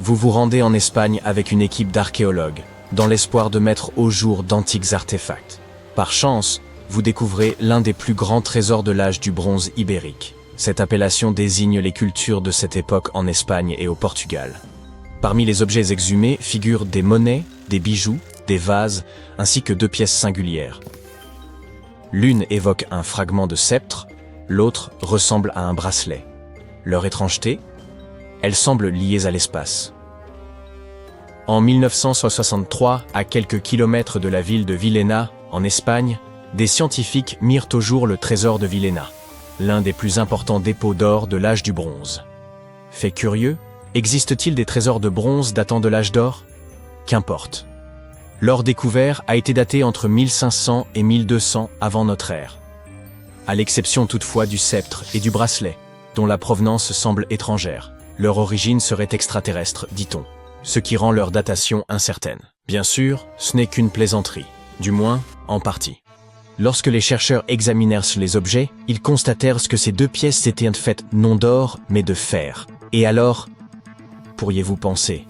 vous vous rendez en Espagne avec une équipe d'archéologues, dans l'espoir de mettre au jour d'antiques artefacts. Par chance, vous découvrez l'un des plus grands trésors de l'âge du bronze ibérique. Cette appellation désigne les cultures de cette époque en Espagne et au Portugal. Parmi les objets exhumés figurent des monnaies, des bijoux, des vases, ainsi que 2 pièces singulières. L'une évoque un fragment de sceptre, l'autre ressemble à un bracelet. Leur étrangeté? Elles semblent liées à l'espace. En 1963, à quelques kilomètres de la ville de Villena, en Espagne, des scientifiques mirent au jour le trésor de Villena, l'un des plus importants dépôts d'or de l'âge du bronze. Fait curieux, existe-t-il des trésors de bronze datant de l'âge d'or? Qu'importe. L'or découvert a été daté entre 1500 et 1200 avant notre ère, à l'exception toutefois du sceptre et du bracelet, dont la provenance semble étrangère. Leur origine serait extraterrestre, dit-on, ce qui rend leur datation incertaine. Bien sûr, ce n'est qu'une plaisanterie, du moins, en partie. Lorsque les chercheurs examinèrent les objets, ils constatèrent que ces 2 pièces étaient faites non d'or, mais de fer. Et alors, pourriez-vous penser?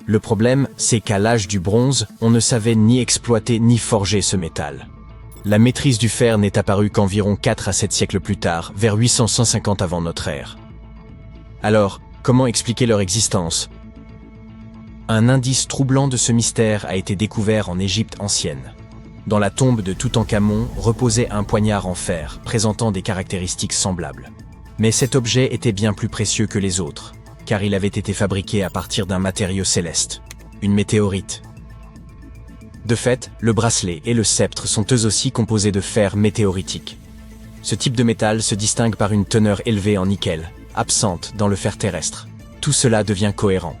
Le problème, c'est qu'à l'âge du bronze, on ne savait ni exploiter ni forger ce métal. La maîtrise du fer n'est apparue qu'environ 4 à 7 siècles plus tard, vers 850 avant notre ère. Alors, comment expliquer leur existence? Un indice troublant de ce mystère a été découvert en Égypte ancienne. Dans la tombe de Toutankhamon reposait un poignard en fer, présentant des caractéristiques semblables. Mais cet objet était bien plus précieux que les autres, car il avait été fabriqué à partir d'un matériau céleste, une météorite. De fait, le bracelet et le sceptre sont eux aussi composés de fer météoritique. Ce type de métal se distingue par une teneur élevée en nickel, absente dans le fer terrestre. Tout cela devient cohérent.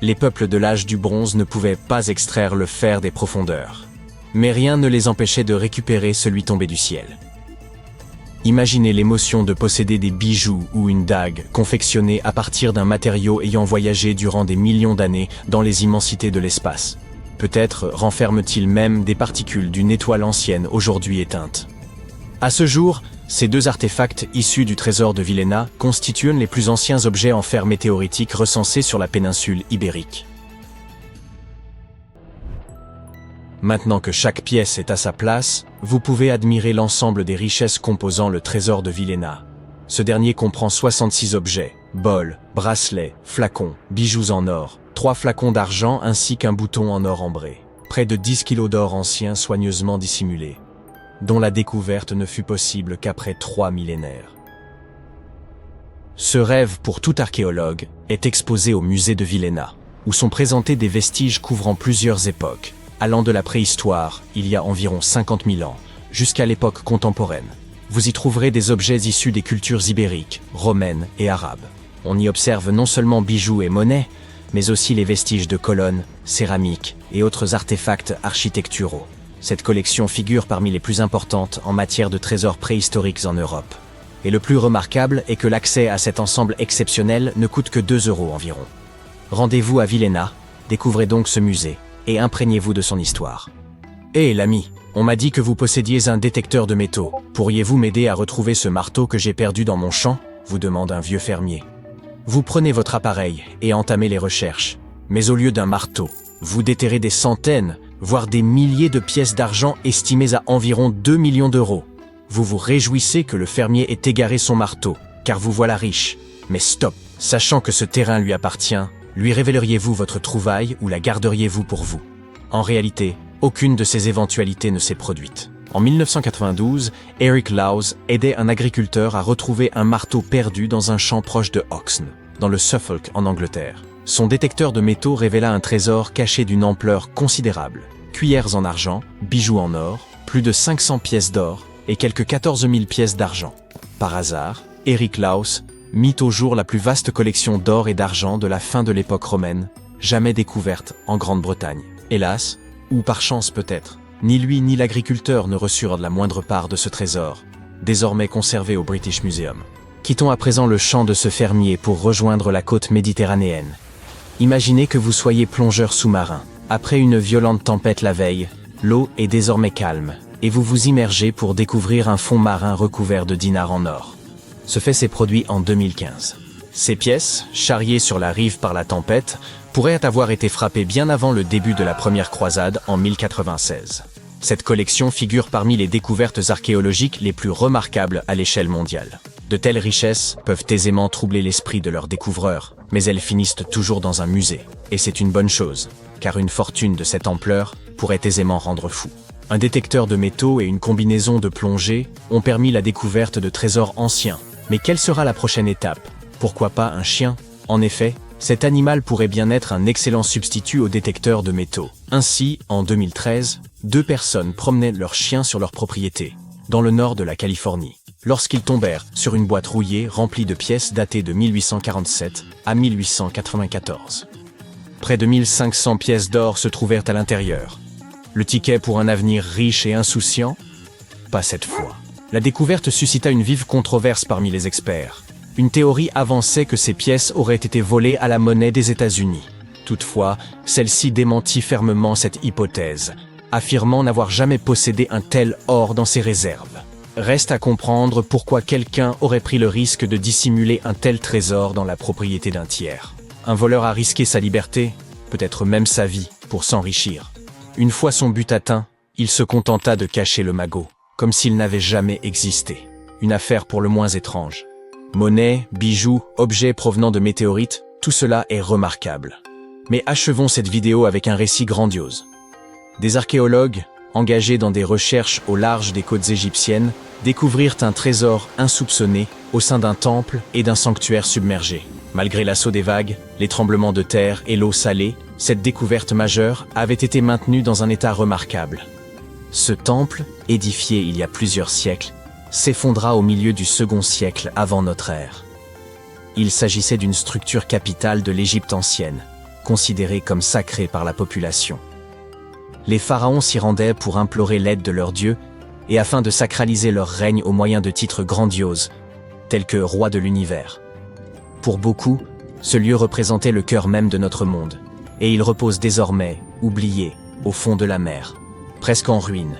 Les peuples de l'âge du bronze ne pouvaient pas extraire le fer des profondeurs. Mais rien ne les empêchait de récupérer celui tombé du ciel. Imaginez l'émotion de posséder des bijoux ou une dague confectionnée à partir d'un matériau ayant voyagé durant des millions d'années dans les immensités de l'espace. Peut-être renferme-t-il même des particules d'une étoile ancienne aujourd'hui éteinte. À ce jour, ces 2 artefacts issus du trésor de Villena constituent les plus anciens objets en fer météoritique recensés sur la péninsule ibérique. Maintenant que chaque pièce est à sa place, vous pouvez admirer l'ensemble des richesses composant le trésor de Villena. Ce dernier comprend 66 objets, bols, bracelets, flacons, bijoux en or, 3 flacons d'argent ainsi qu'un bouton en or ambré. Près de 10 kilos d'or ancien soigneusement dissimulé, dont la découverte ne fut possible qu'après 3 millénaires. Ce rêve pour tout archéologue est exposé au musée de Villena, où sont présentés des vestiges couvrant plusieurs époques, allant de la préhistoire, il y a environ 50 000 ans, jusqu'à l'époque contemporaine. Vous y trouverez des objets issus des cultures ibériques, romaines et arabes. On y observe non seulement bijoux et monnaies, mais aussi les vestiges de colonnes, céramiques et autres artefacts architecturaux. Cette collection figure parmi les plus importantes en matière de trésors préhistoriques en Europe. Et le plus remarquable est que l'accès à cet ensemble exceptionnel ne coûte que 2 € environ. Rendez-vous à Villena, découvrez donc ce musée, et imprégnez-vous de son histoire. Hé l'ami, on m'a dit que vous possédiez un détecteur de métaux. Pourriez-vous m'aider à retrouver ce marteau que j'ai perdu dans mon champ? Vous demande un vieux fermier. Vous prenez votre appareil et entamez les recherches. Mais au lieu d'un marteau, vous déterrez des centaines, voire des milliers de pièces d'argent estimées à environ 2 millions d'euros. Vous vous réjouissez que le fermier ait égaré son marteau, car vous voilà riche. Mais stop, sachant que ce terrain lui appartient, lui révéleriez-vous votre trouvaille ou la garderiez-vous pour vous? En réalité, aucune de ces éventualités ne s'est produite. En 1992, Eric Lowes aidait un agriculteur à retrouver un marteau perdu dans un champ proche de Oxon, dans le Suffolk en Angleterre. Son détecteur de métaux révéla un trésor caché d'une ampleur considérable. Cuillères en argent, bijoux en or, plus de 500 pièces d'or et quelques 14 000 pièces d'argent. Par hasard, Eric Lowes mit au jour la plus vaste collection d'or et d'argent de la fin de l'époque romaine, jamais découverte en Grande-Bretagne. Hélas, ou par chance peut-être, ni lui ni l'agriculteur ne reçurent la moindre part de ce trésor, désormais conservé au British Museum. Quittons à présent le champ de ce fermier pour rejoindre la côte méditerranéenne. Imaginez que vous soyez plongeur sous-marin. Après une violente tempête la veille, l'eau est désormais calme, et vous vous immergez pour découvrir un fond marin recouvert de dinars en or. Ce fait s'est produit en 2015. Ces pièces, charriées sur la rive par la tempête, pourrait avoir été frappé bien avant le début de la première croisade en 1096. Cette collection figure parmi les découvertes archéologiques les plus remarquables à l'échelle mondiale. De telles richesses peuvent aisément troubler l'esprit de leurs découvreurs, mais elles finissent toujours dans un musée. Et c'est une bonne chose, car une fortune de cette ampleur pourrait aisément rendre fou. Un détecteur de métaux et une combinaison de plongée ont permis la découverte de trésors anciens. Mais quelle sera la prochaine étape? Pourquoi pas un chien? En effet, cet animal pourrait bien être un excellent substitut au détecteur de métaux. Ainsi, en 2013, 2 personnes promenaient leurs chiens sur leur propriété, dans le nord de la Californie, lorsqu'ils tombèrent sur une boîte rouillée remplie de pièces datées de 1847 à 1894. Près de 1500 pièces d'or se trouvèrent à l'intérieur. Le ticket pour un avenir riche et insouciant? Pas cette fois. La découverte suscita une vive controverse parmi les experts. Une théorie avançait que ces pièces auraient été volées à la monnaie des États-Unis. Toutefois, celle-ci démentit fermement cette hypothèse, affirmant n'avoir jamais possédé un tel or dans ses réserves. Reste à comprendre pourquoi quelqu'un aurait pris le risque de dissimuler un tel trésor dans la propriété d'un tiers. Un voleur a risqué sa liberté, peut-être même sa vie, pour s'enrichir. Une fois son but atteint, il se contenta de cacher le magot, comme s'il n'avait jamais existé. Une affaire pour le moins étrange. Monnaie, bijoux, objets provenant de météorites, tout cela est remarquable. Mais achevons cette vidéo avec un récit grandiose. Des archéologues, engagés dans des recherches au large des côtes égyptiennes, découvrirent un trésor insoupçonné au sein d'un temple et d'un sanctuaire submergé. Malgré l'assaut des vagues, les tremblements de terre et l'eau salée, cette découverte majeure avait été maintenue dans un état remarquable. Ce temple, édifié il y a plusieurs siècles, s'effondra au milieu du second siècle avant notre ère. Il s'agissait d'une structure capitale de l'Égypte ancienne, considérée comme sacrée par la population. Les pharaons s'y rendaient pour implorer l'aide de leurs dieux et afin de sacraliser leur règne au moyen de titres grandioses, tels que roi de l'univers. Pour beaucoup, ce lieu représentait le cœur même de notre monde, et il repose désormais, oublié, au fond de la mer, presque en ruine.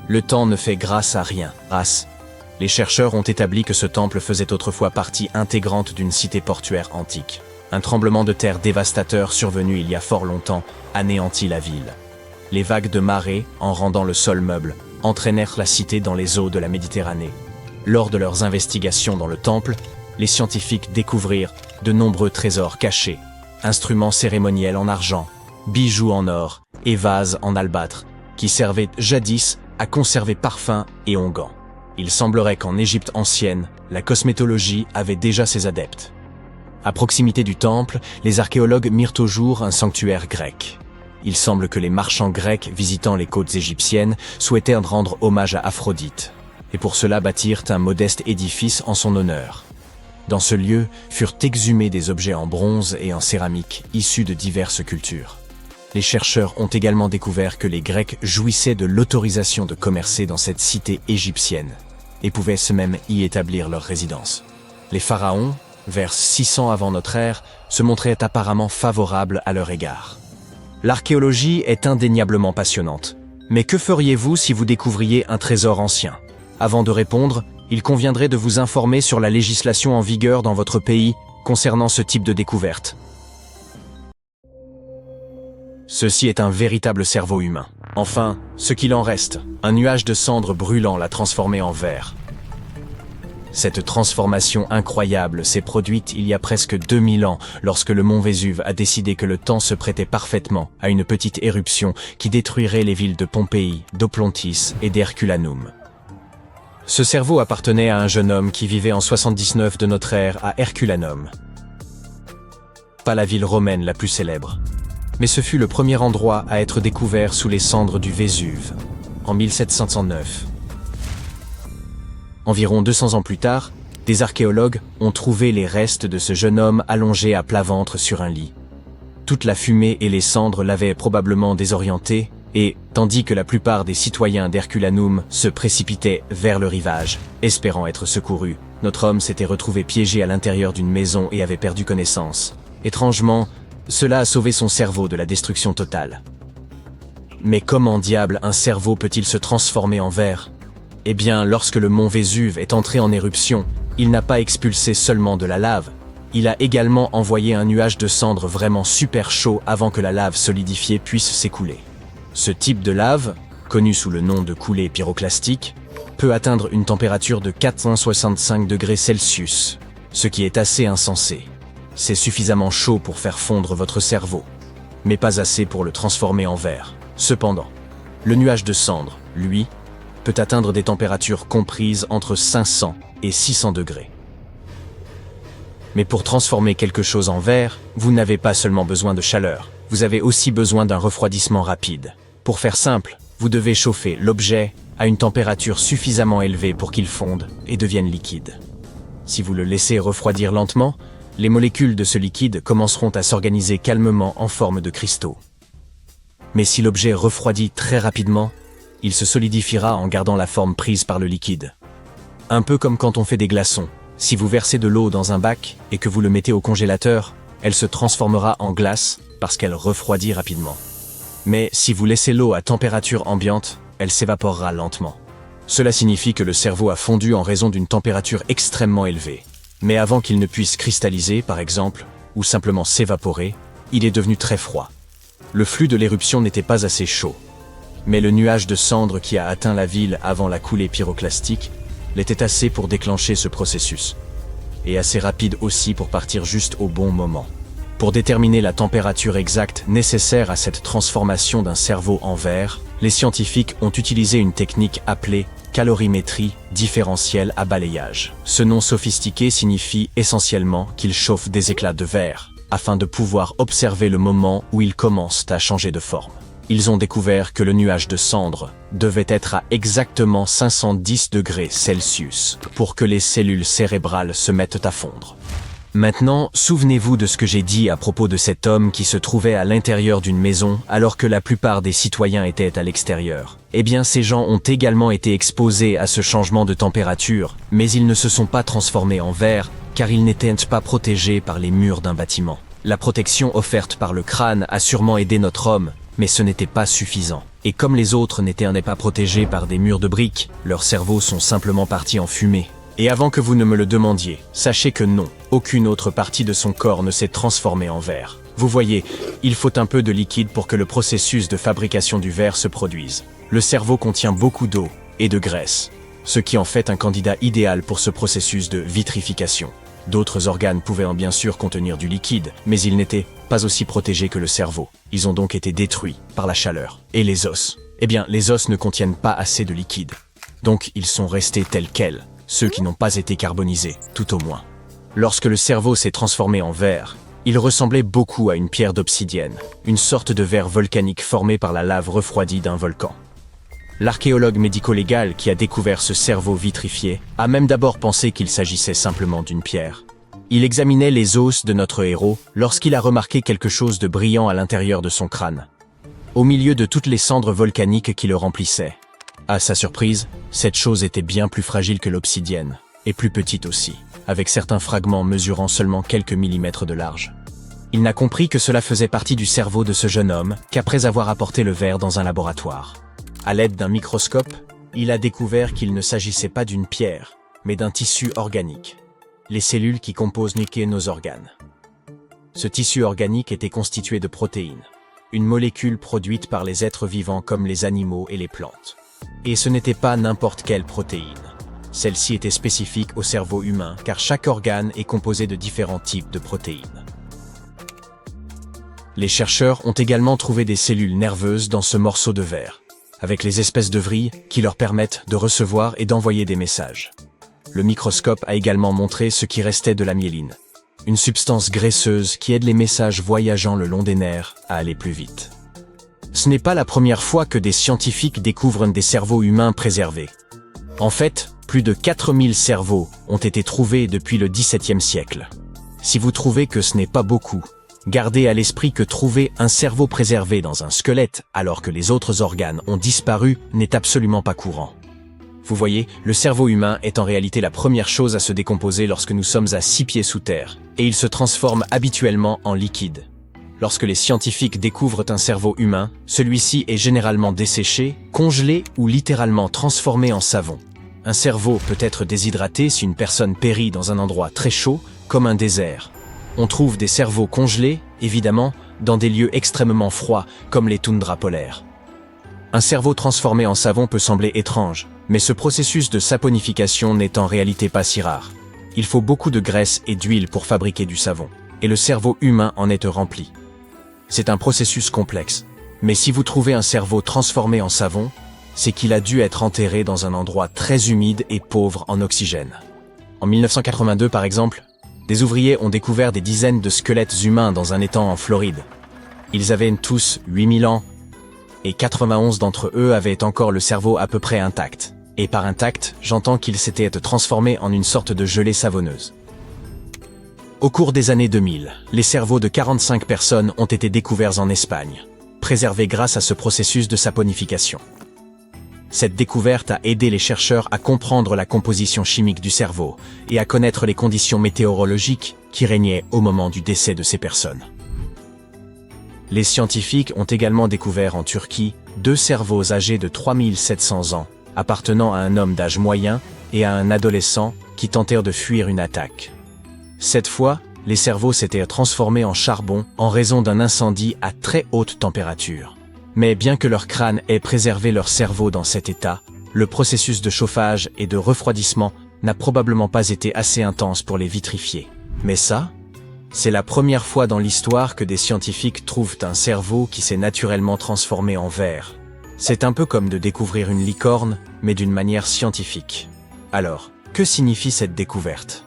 Le temps ne fait grâce à rien. Les chercheurs ont établi que ce temple faisait autrefois partie intégrante d'une cité portuaire antique. Un tremblement de terre dévastateur survenu il y a fort longtemps anéantit la ville. Les vagues de marée, en rendant le sol meuble, entraînèrent la cité dans les eaux de la Méditerranée. Lors de leurs investigations dans le temple, les scientifiques découvrirent de nombreux trésors cachés, instruments cérémoniels en argent, bijoux en or et vases en albâtre, qui servaient jadis à conserver parfums et onguents. Il semblerait qu'en Égypte ancienne, la cosmétologie avait déjà ses adeptes. À proximité du temple, les archéologues mirent au jour un sanctuaire grec. Il semble que les marchands grecs visitant les côtes égyptiennes souhaitaient rendre hommage à Aphrodite, et pour cela bâtirent un modeste édifice en son honneur. Dans ce lieu furent exhumés des objets en bronze et en céramique issus de diverses cultures. Les chercheurs ont également découvert que les Grecs jouissaient de l'autorisation de commercer dans cette cité égyptienne, et pouvaient même y établir leur résidence. Les pharaons, vers 600 avant notre ère, se montraient apparemment favorables à leur égard. L'archéologie est indéniablement passionnante. Mais que feriez-vous si vous découvriez un trésor ancien? Avant de répondre, il conviendrait de vous informer sur la législation en vigueur dans votre pays concernant ce type de découverte. Ceci est un véritable cerveau humain. Enfin, ce qu'il en reste, un nuage de cendres brûlant l'a transformé en verre. Cette transformation incroyable s'est produite il y a presque 2000 ans lorsque le mont Vésuve a décidé que le temps se prêtait parfaitement à une petite éruption qui détruirait les villes de Pompéi, d'Oplontis et d'Herculanum. Ce cerveau appartenait à un jeune homme qui vivait en 79 de notre ère à Herculanum. Pas la ville romaine la plus célèbre, mais ce fut le premier endroit à être découvert sous les cendres du Vésuve, en 1709. Environ 200 ans plus tard, des archéologues ont trouvé les restes de ce jeune homme allongé à plat ventre sur un lit. Toute la fumée et les cendres l'avaient probablement désorienté, et, tandis que la plupart des citoyens d'Herculanum se précipitaient vers le rivage, espérant être secourus, notre homme s'était retrouvé piégé à l'intérieur d'une maison et avait perdu connaissance. Étrangement, cela a sauvé son cerveau de la destruction totale. Mais comment diable un cerveau peut-il se transformer en verre? Eh bien, lorsque le mont Vésuve est entré en éruption, il n'a pas expulsé seulement de la lave, Il a également envoyé un nuage de cendres vraiment super chaud avant que la lave solidifiée puisse s'écouler. Ce type de lave, connu sous le nom de coulée pyroclastique, peut atteindre une température de 465 degrés Celsius, ce qui est assez insensé. C'est suffisamment chaud pour faire fondre votre cerveau, mais pas assez pour le transformer en verre. Cependant, le nuage de cendres, lui, peut atteindre des températures comprises entre 500 et 600 degrés. Mais pour transformer quelque chose en verre, vous n'avez pas seulement besoin de chaleur, vous avez aussi besoin d'un refroidissement rapide. Pour faire simple, vous devez chauffer l'objet à une température suffisamment élevée pour qu'il fonde et devienne liquide. Si vous le laissez refroidir lentement, les molécules de ce liquide commenceront à s'organiser calmement en forme de cristaux. Mais si l'objet refroidit très rapidement, il se solidifiera en gardant la forme prise par le liquide. Un peu comme quand on fait des glaçons. Si vous versez de l'eau dans un bac et que vous le mettez au congélateur, elle se transformera en glace parce qu'elle refroidit rapidement. Mais si vous laissez l'eau à température ambiante, elle s'évaporera lentement. Cela signifie que le cerveau a fondu en raison d'une température extrêmement élevée. Mais avant qu'il ne puisse cristalliser, par exemple, ou simplement s'évaporer, il est devenu très froid. Le flux de l'éruption n'était pas assez chaud. Mais le nuage de cendres qui a atteint la ville avant la coulée pyroclastique l'était assez pour déclencher ce processus. Et assez rapide aussi pour partir juste au bon moment. Pour déterminer la température exacte nécessaire à cette transformation d'un cerveau en verre, les scientifiques ont utilisé une technique appelée calorimétrie différentielle à balayage. Ce nom sophistiqué signifie essentiellement qu'ils chauffent des éclats de verre, afin de pouvoir observer le moment où ils commencent à changer de forme. Ils ont découvert que le nuage de cendres devait être à exactement 510 degrés Celsius pour que les cellules cérébrales se mettent à fondre. Maintenant, souvenez-vous de ce que j'ai dit à propos de cet homme qui se trouvait à l'intérieur d'une maison alors que la plupart des citoyens étaient à l'extérieur. Eh bien, ces gens ont également été exposés à ce changement de température, mais ils ne se sont pas transformés en verre car ils n'étaient pas protégés par les murs d'un bâtiment. La protection offerte par le crâne a sûrement aidé notre homme, mais ce n'était pas suffisant. Et comme les autres n'étaient pas protégés par des murs de briques, leurs cerveaux sont simplement partis en fumée. Et avant que vous ne me le demandiez, sachez que non, aucune autre partie de son corps ne s'est transformée en verre. Vous voyez, il faut un peu de liquide pour que le processus de fabrication du verre se produise. Le cerveau contient beaucoup d'eau et de graisse, ce qui en fait un candidat idéal pour ce processus de vitrification. D'autres organes pouvaient bien sûr contenir du liquide, mais ils n'étaient pas aussi protégés que le cerveau. Ils ont donc été détruits par la chaleur. Et les os? Eh bien, les os ne contiennent pas assez de liquide. Donc, ils sont restés tels quels, ceux qui n'ont pas été carbonisés, tout au moins. Lorsque le cerveau s'est transformé en verre, il ressemblait beaucoup à une pierre d'obsidienne, une sorte de verre volcanique formé par la lave refroidie d'un volcan. L'archéologue médico-légal qui a découvert ce cerveau vitrifié a même d'abord pensé qu'il s'agissait simplement d'une pierre. Il examinait les os de notre héros lorsqu'il a remarqué quelque chose de brillant à l'intérieur de son crâne, au milieu de toutes les cendres volcaniques qui le remplissaient. À sa surprise, cette chose était bien plus fragile que l'obsidienne, et plus petite aussi, avec certains fragments mesurant seulement quelques millimètres de large. Il n'a compris que cela faisait partie du cerveau de ce jeune homme qu'après avoir apporté le verre dans un laboratoire. À l'aide d'un microscope, il a découvert qu'il ne s'agissait pas d'une pierre, mais d'un tissu organique. Les cellules qui composent nos organes. Ce tissu organique était constitué de protéines, une molécule produite par les êtres vivants comme les animaux et les plantes. Et ce n'était pas n'importe quelle protéine. Celle-ci était spécifique au cerveau humain car chaque organe est composé de différents types de protéines. Les chercheurs ont également trouvé des cellules nerveuses dans ce morceau de verre, avec les espèces de vrilles qui leur permettent de recevoir et d'envoyer des messages. Le microscope a également montré ce qui restait de la myéline, une substance graisseuse qui aide les messages voyageant le long des nerfs à aller plus vite. Ce n'est pas la première fois que des scientifiques découvrent des cerveaux humains préservés. En fait, plus de 4000 cerveaux ont été trouvés depuis le XVIIe siècle. Si vous trouvez que ce n'est pas beaucoup, gardez à l'esprit que trouver un cerveau préservé dans un squelette alors que les autres organes ont disparu n'est absolument pas courant. Vous voyez, le cerveau humain est en réalité la première chose à se décomposer lorsque nous sommes à 6 pieds sous terre, et il se transforme habituellement en liquide. Lorsque les scientifiques découvrent un cerveau humain, celui-ci est généralement desséché, congelé ou littéralement transformé en savon. Un cerveau peut être déshydraté si une personne périt dans un endroit très chaud, comme un désert, On trouve des cerveaux congelés, évidemment, dans des lieux extrêmement froids, comme les toundras polaires. Un cerveau transformé en savon peut sembler étrange, mais ce processus de saponification n'est en réalité pas si rare. Il faut beaucoup de graisse et d'huile pour fabriquer du savon, et le cerveau humain en est rempli. C'est un processus complexe, mais si vous trouvez un cerveau transformé en savon, c'est qu'il a dû être enterré dans un endroit très humide et pauvre en oxygène. En 1982 par exemple, des ouvriers ont découvert des dizaines de squelettes humains dans un étang en Floride. Ils avaient tous 8000 ans, et 91 d'entre eux avaient encore le cerveau à peu près intact. Et par intact, j'entends qu'ils s'étaient transformés en une sorte de gelée savonneuse. Au cours des années 2000, les cerveaux de 45 personnes ont été découverts en Espagne, préservés grâce à ce processus de saponification. Cette découverte a aidé les chercheurs à comprendre la composition chimique du cerveau et à connaître les conditions météorologiques qui régnaient au moment du décès de ces personnes. Les scientifiques ont également découvert en Turquie 2 cerveaux âgés de 3700 ans, appartenant à un homme d'âge moyen et à un adolescent qui tentèrent de fuir une attaque. Cette fois, les cerveaux s'étaient transformés en charbon en raison d'un incendie à très haute température. Mais bien que leur crâne ait préservé leur cerveau dans cet état, le processus de chauffage et de refroidissement n'a probablement pas été assez intense pour les vitrifier. Mais ça, c'est la première fois dans l'histoire que des scientifiques trouvent un cerveau qui s'est naturellement transformé en verre. C'est un peu comme de découvrir une licorne, mais d'une manière scientifique. Alors, que signifie cette découverte?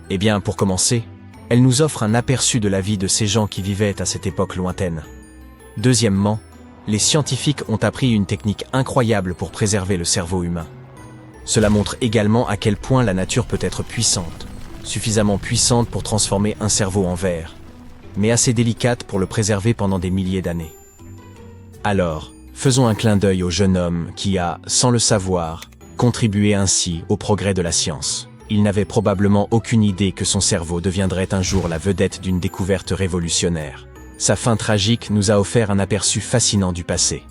Eh bien, pour commencer, elle nous offre un aperçu de la vie de ces gens qui vivaient à cette époque lointaine. Deuxièmement, les scientifiques ont appris une technique incroyable pour préserver le cerveau humain. Cela montre également à quel point la nature peut être puissante, suffisamment puissante pour transformer un cerveau en verre, mais assez délicate pour le préserver pendant des milliers d'années. Alors, faisons un clin d'œil au jeune homme qui a, sans le savoir, contribué ainsi au progrès de la science. Il n'avait probablement aucune idée que son cerveau deviendrait un jour la vedette d'une découverte révolutionnaire. Sa fin tragique nous a offert un aperçu fascinant du passé.